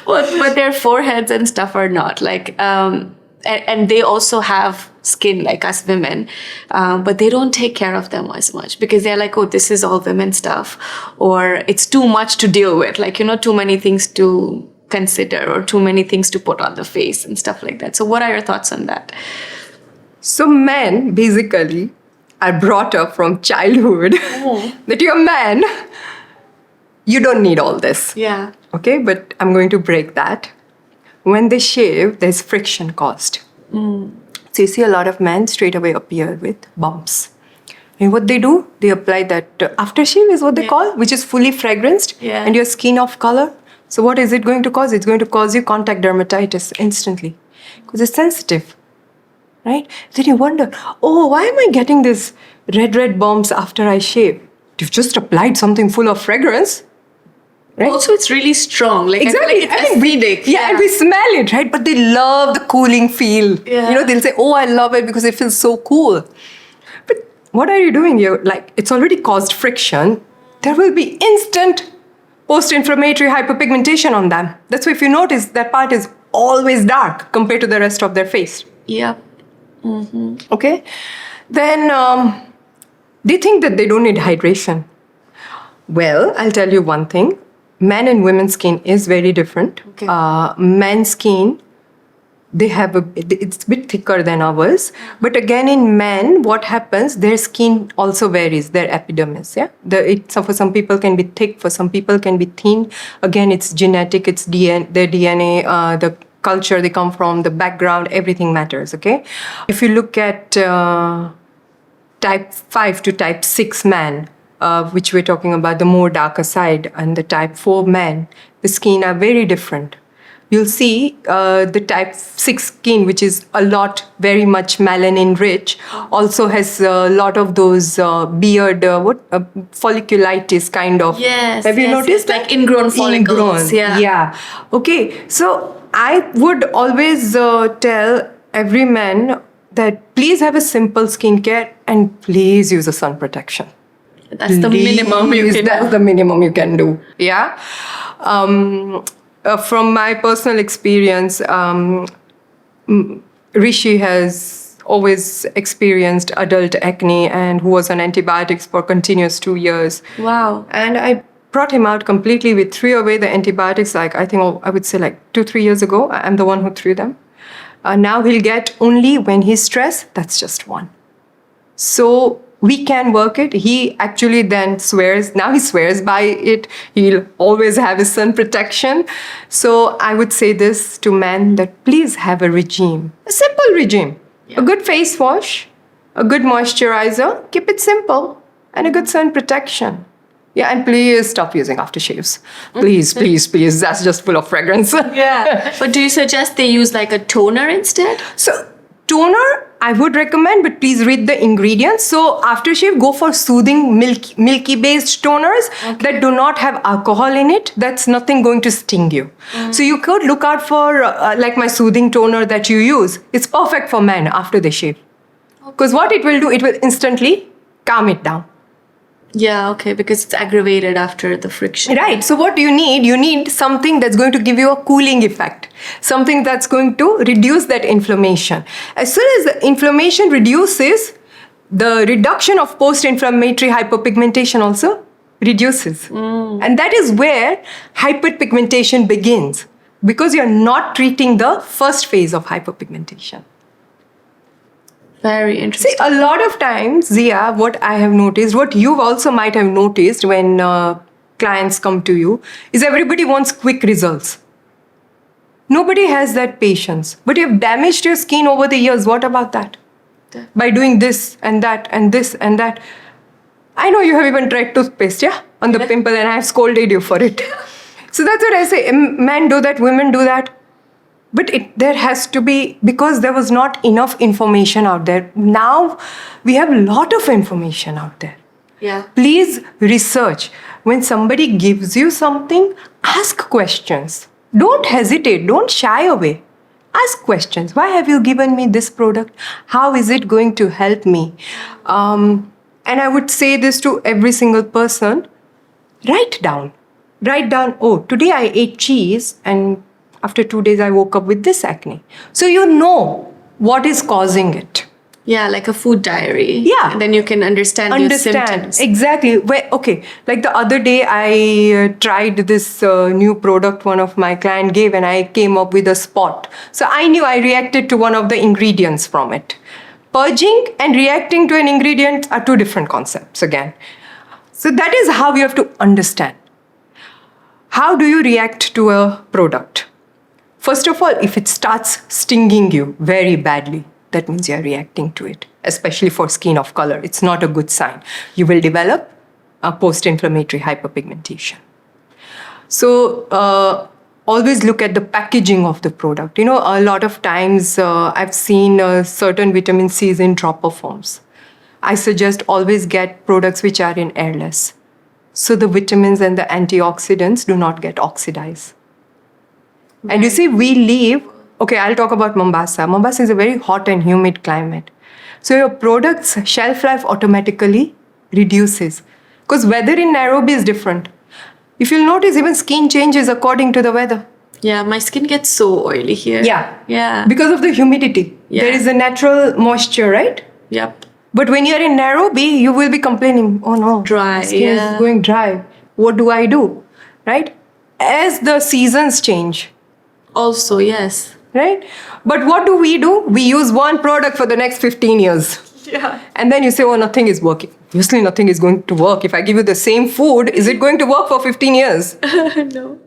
but their foreheads and stuff are not. Like, and they also have skin like us women, but they don't take care of them as much because they're like, oh, this is all women stuff, or it's too much to deal with, like, too many things to consider or too many things to put on the face and stuff like that. So what are your thoughts on that? So men basically are brought up from childhood that you're a man, you don't need all this. Yeah. Okay, but I'm going to break that. When they shave, there's friction caused. So you see a lot of men straight away appear with bumps. And what they do, they apply that aftershave is what they call, which is fully fragranced, and your skin off color. So what is it going to cause? It's going to cause you contact dermatitis instantly because it's sensitive, right? Then you wonder, oh, why am I getting this red bumps after I shave? You've just applied something full of fragrance. Right? Also, it's really strong. Like, exactly. I feel like it's acidic. Yeah, and we smell it, right? But they love the cooling feel. Yeah. They'll say, oh, I love it because it feels so cool. But what are you doing here? Like, it's already caused friction. There will be instant post-inflammatory hyperpigmentation on them. That's why if you notice, that part is always dark compared to the rest of their face. Yeah. Okay? Then they think that they don't need hydration. Well, I'll tell you one thing. Men and women's skin is very different. Okay. Men's skin, it's a bit thicker than ours. But again, in men, what happens, their skin also varies, their epidermis. Yeah, for some people can be thick, for some people can be thin. Again, it's genetic, it's their DNA, the culture they come from, the background, everything matters, okay? If you look at type 5 to type 6 man, which we're talking about, the more darker side, and the type 4 men, the skin are very different. You'll see the type 6 skin, which is very much melanin rich, also has a lot of those beard, folliculitis kind of. Yes. Have you noticed? Like ingrown follicles. Ingrown. Yeah. Okay. So I would always tell every man that please have a simple skincare and please use a sun protection. That's the minimum you can do. That's the minimum you can do. Yeah. From my personal experience, Rishi has always experienced adult acne and who was on antibiotics for continuous 2 years. Wow. And I brought him out completely. We threw away the antibiotics, I would say 2-3 years ago. I'm the one who threw them. Now he'll get only when he's stressed. That's just one. So we can work it. He actually then swears. Now he swears by it. He'll always have his sun protection. So I would say this to men that please have a regime. A simple regime. Yeah. A good face wash, a good moisturizer. Keep it simple. And a good sun protection. Yeah, and please stop using aftershaves. Please, please, please. That's just full of fragrance. Yeah. But do you suggest they use like a toner instead? So toner, I would recommend, but please read the ingredients. So aftershave, go for soothing milky-based toners that do not have alcohol in it. That's nothing going to sting you. So you could look out for like my soothing toner that you use. It's perfect for men after they shave. Because what it will do, it will instantly calm it down. Yeah, okay, because it's aggravated after the friction. Right. So what do you need? You need something that's going to give you a cooling effect. Something that's going to reduce that inflammation. As soon as the inflammation reduces, the reduction of post-inflammatory hyperpigmentation also reduces. And that is where hyperpigmentation begins. Because you're not treating the first phase of hyperpigmentation. Very interesting. See, a lot of times, Zia, what I have noticed, what you also might have noticed when clients come to you, is everybody wants quick results. Nobody has that patience. But you've damaged your skin over the years. What about that? by doing this and that and this and that. I know you have even tried toothpaste, on the pimple, and I have scolded you for it. So that's what I say. Men do that, women do that. But there has to be, because there was not enough information out there. Now we have a lot of information out there. Yeah. Please research. When somebody gives you something, ask questions. Don't hesitate. Don't shy away. Ask questions. Why have you given me this product? How is it going to help me? And I would say this to every single person. Write down. Oh, today I ate cheese and after 2 days I woke up with this acne. So you know what is causing it. Yeah, like a food diary. Yeah. And then you can understand your symptoms. Exactly. Okay, like the other day I tried this new product one of my client gave and I came up with a spot. So I knew I reacted to one of the ingredients from it. Purging and reacting to an ingredient are two different concepts again. So that is how you have to understand. How do you react to a product? First of all, if it starts stinging you very badly, that means you're reacting to it, especially for skin of color. It's not a good sign. You will develop a post-inflammatory hyperpigmentation. So always look at the packaging of the product. You know, a lot of times I've seen certain vitamin C's in dropper forms. I suggest always get products which are in airless. So the vitamins and the antioxidants do not get oxidized. Right. And you see, we live, okay, I'll talk about Mombasa. Mombasa is a very hot and humid climate. So your product's shelf life automatically reduces. Because weather in Nairobi is different. If you'll notice, even skin changes according to the weather. Yeah, my skin gets so oily here. Yeah. Because of the humidity. Yeah. There is a natural moisture, right? Yep. But when you're in Nairobi, you will be complaining, oh no, dry. Skin is going dry. What do I do? Right? As the seasons change. Also, yes. Right? But what do? We use one product for the next 15 years. Yeah. And then you say, oh, nothing is working. Obviously, nothing is going to work. If I give you the same food, is it going to work for 15 years? No.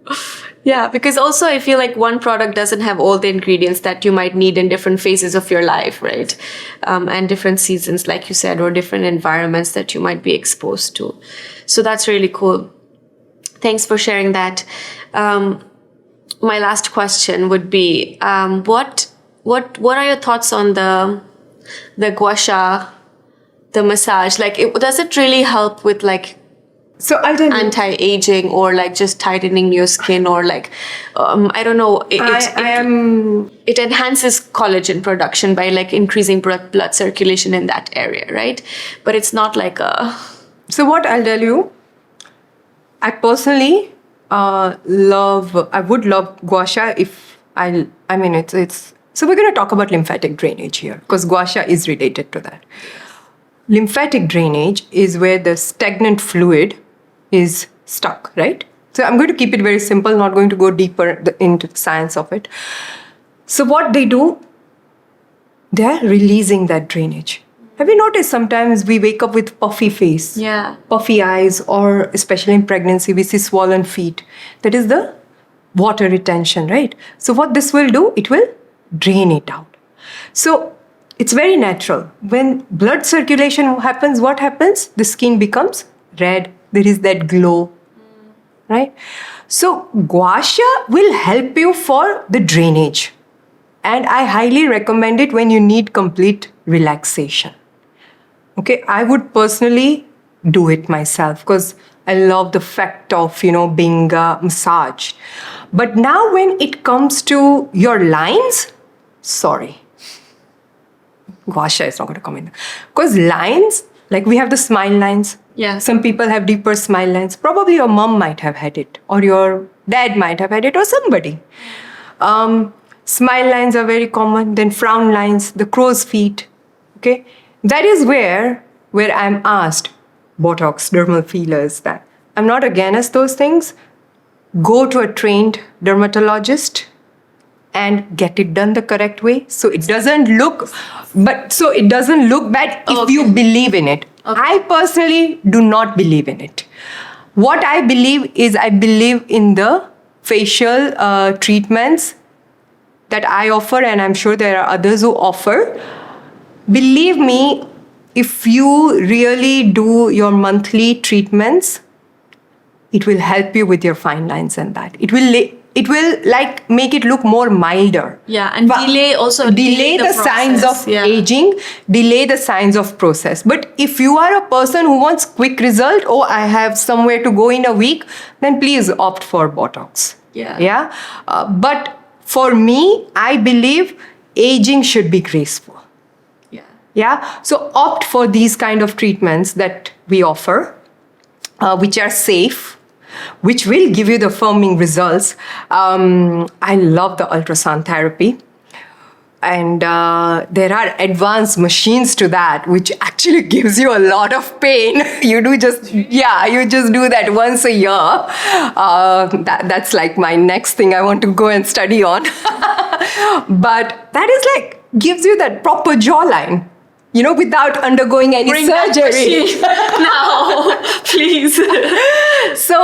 Yeah, because also I feel like one product doesn't have all the ingredients that you might need in different phases of your life, right? And different seasons, like you said, or different environments that you might be exposed to. So that's really cool. Thanks for sharing that. My last question would be, what are your thoughts on the gua sha, the massage? Like, does it really help with like so I'll tell you, anti-aging or like just tightening your skin or like I don't know, it enhances collagen production by like increasing blood circulation in that area, right? But it's not like a... So what I'll tell you, I personally I would love gua sha if it's so we're going to talk about lymphatic drainage here because gua sha is related to that. Lymphatic drainage is where the stagnant fluid is stuck, right? So I'm going to keep it very simple, not going to go deeper into the science of it. So what they do, they're releasing that drainage. Have you noticed sometimes we wake up with puffy face, puffy eyes, or especially in pregnancy, we see swollen feet. That is the water retention, right? So what this will do, it will drain it out. So it's very natural. When blood circulation happens, what happens? The skin becomes red. There is that glow, right? So gua sha will help you for the drainage. And I highly recommend it when you need complete relaxation. Okay, I would personally do it myself because I love the fact of, being massaged. But now when it comes to your lines, sorry. Gua sha is not going to come in. Because lines, like we have the smile lines. Yeah. Some people have deeper smile lines. Probably your mom might have had it, or your dad might have had it, or somebody. Smile lines are very common. Then frown lines, the crow's feet. Okay, that is where I'm asked, Botox, dermal fillers, that I'm not against those things. Go to a trained dermatologist and get it done the correct way, so it doesn't look bad if you believe in it. Okay. I personally do not believe in it. What I believe in the facial treatments that I offer, and I'm sure there are others who offer. believe me, if you really do your monthly treatments, it will help you with your fine lines and that. It will like make it look more milder. Yeah, and delay the signs process. of aging, delay the signs of process. But if you are a person who wants quick result, I have somewhere to go in a week, then please opt for Botox. Yeah. But for me, I believe aging should be graceful. Yeah. So opt for these kind of treatments that we offer, which are safe, which will give you the firming results. I love the ultrasound therapy. And there are advanced machines to that, which actually gives you a lot of pain. You just do that once a year. That's like my next thing I want to go and study on. But that is like, gives you that proper jawline, without undergoing any surgery. Now, please. So,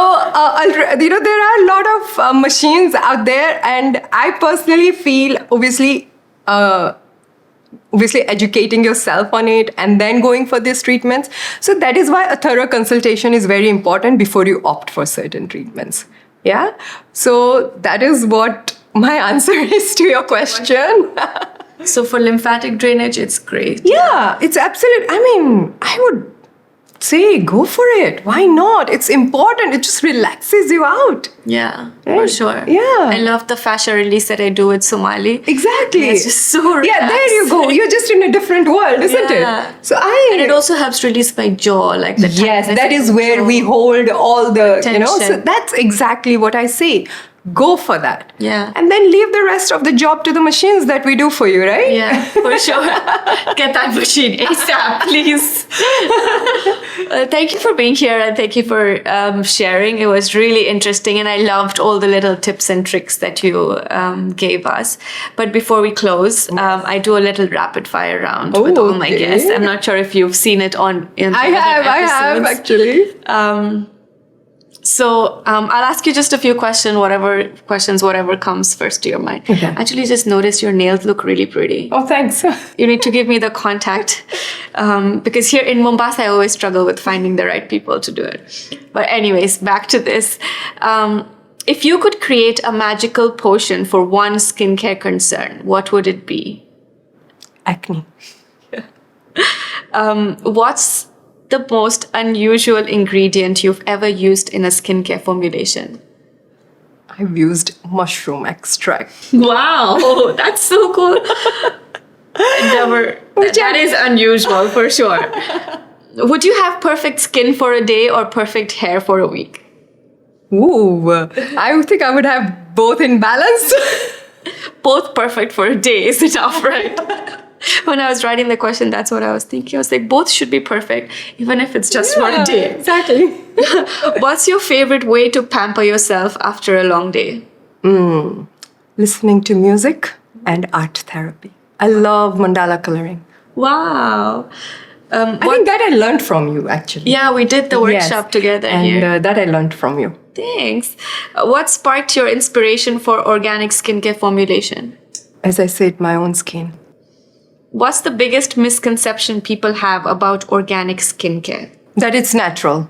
there are a lot of machines out there, and I personally feel, obviously educating yourself on it and then going for these treatments. So that is why a thorough consultation is very important before you opt for certain treatments. Yeah. So that is what my answer is to your question. So for lymphatic drainage, it's great. Yeah, it's absolute. I mean, I would say go for it. Why not? It's important. It just relaxes you out. Yeah, for sure. Yeah. I love the fascia release that I do with Somali. Exactly. It's just so relaxed. Yeah, there you go. You're just in a different world, isn't it? And it also helps release my jaw, like the yes, that is where we hold all the tension. So that's exactly what I say. Go for that. Yeah. And then leave the rest of the job to the machines that we do for you, right? Yeah, for sure. Get that machine ASAP, please. Thank you for being here, and thank you for sharing. It was really interesting, and I loved all the little tips and tricks that you gave us. But before we close, I do a little rapid fire round with all my guests. I'm not sure if you've seen it in I have actually. So I'll ask you just a few questions, whatever comes first to your mind. Okay. Actually, just noticed your nails look really pretty. Oh, thanks. You need to give me the contact because here in Mombasa, I always struggle with finding the right people to do it. But anyways, back to this. If you could create a magical potion for one skincare concern, what would it be? Acne. What's the most unusual ingredient you've ever used in a skincare formulation? I've used mushroom extract. Wow, that's so cool. That is unusual for sure. Would you have perfect skin for a day or perfect hair for a week? Ooh, I think I would have both in balance. Both perfect for a day is enough, right? When I was writing the question, that's what I was thinking. I was like, both should be perfect, even if it's just for a day. Exactly. What's your favorite way to pamper yourself after a long day? Listening to music and art therapy. I love mandala coloring. Wow. I think that I learned from you, actually. Yeah, we did the workshop together here. And that I learned from you. Thanks. What sparked your inspiration for organic skincare formulation? As I said, my own skin. What's the biggest misconception people have about organic skincare? That it's natural.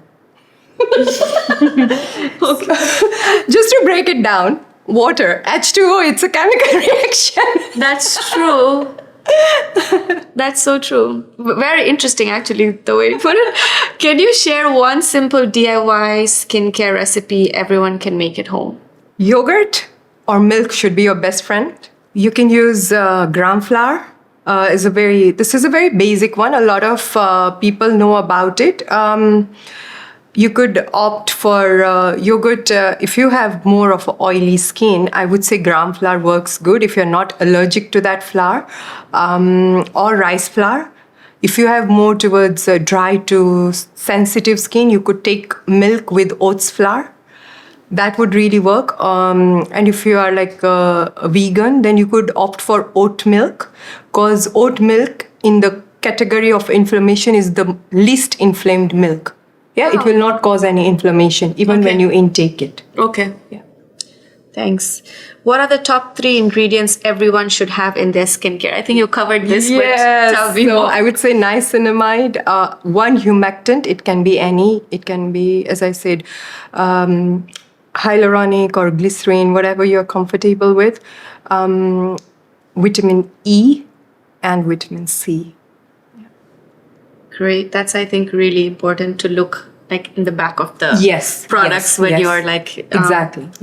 Just to break it down, water, H2O, it's a chemical reaction. That's true. That's so true. Very interesting, actually, the way you put it. Can you share one simple DIY skincare recipe everyone can make at home? Yogurt or milk should be your best friend. You can use gram flour. This is a very basic one. A lot of people know about it. You could opt for yogurt. If you have more of oily skin, I would say gram flour works good if you're not allergic to that flour, or rice flour. If you have more towards dry to sensitive skin, you could take milk with oats flour. That would really work. And if you are like a vegan, then you could opt for oat milk, because oat milk in the category of inflammation is the least inflamed milk. Yeah, it will not cause any inflammation even when you intake it. Okay. Yeah. Thanks. What are the top 3 ingredients everyone should have in their skincare? I think you covered this, but tell me so more. I would say niacinamide, one humectant. It can be any. It can be, as I said, hyaluronic or glycerin, whatever you're comfortable with. Vitamin E and vitamin C. Great. That's, I think, really important to look like in the back of the products when you're like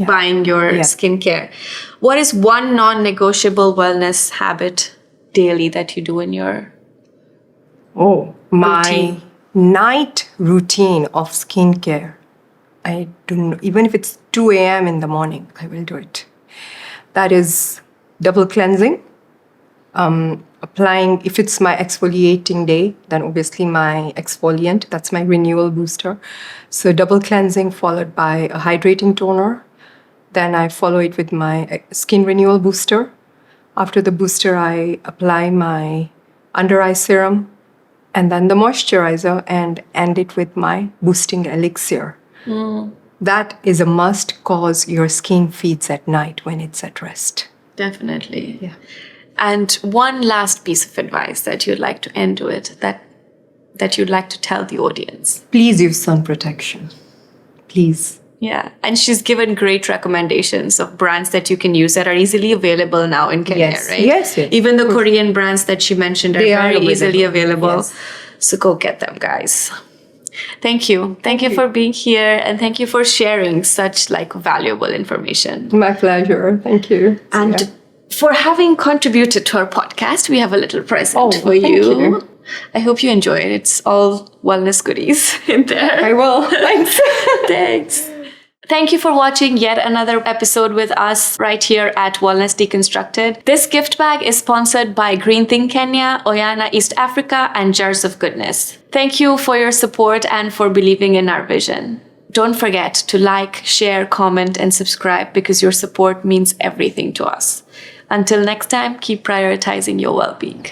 buying your skincare. What is one non-negotiable wellness habit daily that you do in your my night routine of skincare? I don't know, even if it's 2 a.m. in the morning, I will do it. That is double cleansing. Applying, if it's my exfoliating day, then obviously my exfoliant, that's my renewal booster. So double cleansing followed by a hydrating toner. Then I follow it with my skin renewal booster. After the booster, I apply my under eye serum and then the moisturizer and end it with my boosting elixir. That is a must cause your skin feeds at night when it's at rest. Definitely. Yeah. And one last piece of advice that you'd like to end with, that you'd like to tell the audience. Please use sun protection. Please. Yeah. And she's given great recommendations of brands that you can use that are easily available now in Kenya, right? Yes. Even the Korean brands that she mentioned are very easily available. Yes. So go get them, guys. Thank you. Thank you for being here, and thank you for sharing such like valuable information. My pleasure. Thank you. And for having contributed to our podcast, we have a little present for you. I hope you enjoy it. It's all wellness goodies in there. I will. Thanks. Thanks. Thank you for watching yet another episode with us right here at Wellness Deconstructed. This gift bag is sponsored by Green Thing Kenya, Oyana East Africa, and Jars of Goodness. Thank you for your support and for believing in our vision. Don't forget to like, share, comment, and subscribe because your support means everything to us. Until next time, keep prioritizing your well-being.